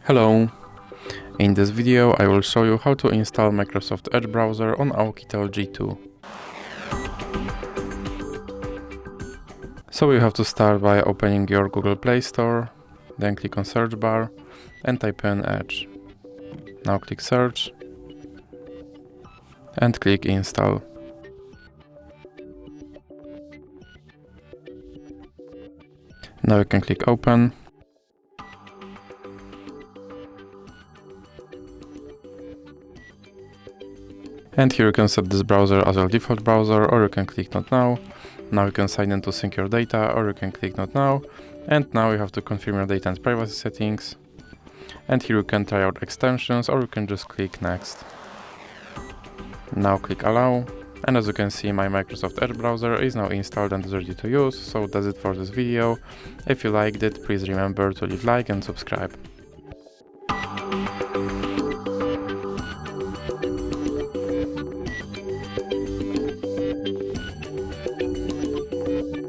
Hello! In this video I will show you how to install Microsoft Edge browser on OUKITEL G2. So you have to start by opening your Google Play Store, then click on search bar and type in Edge. Now click search and click install. Now you can click open. And here you can set this browser as your default browser, or you can click not now. Now you can sign in to sync your data, or you can click not now. And now you have to confirm your data and privacy settings. And here you can try out extensions, or you can just click next. Now click allow. And as you can see, my Microsoft Edge browser is now installed and is ready to use. So that's it for this video. If you liked it, please remember to leave a like and subscribe.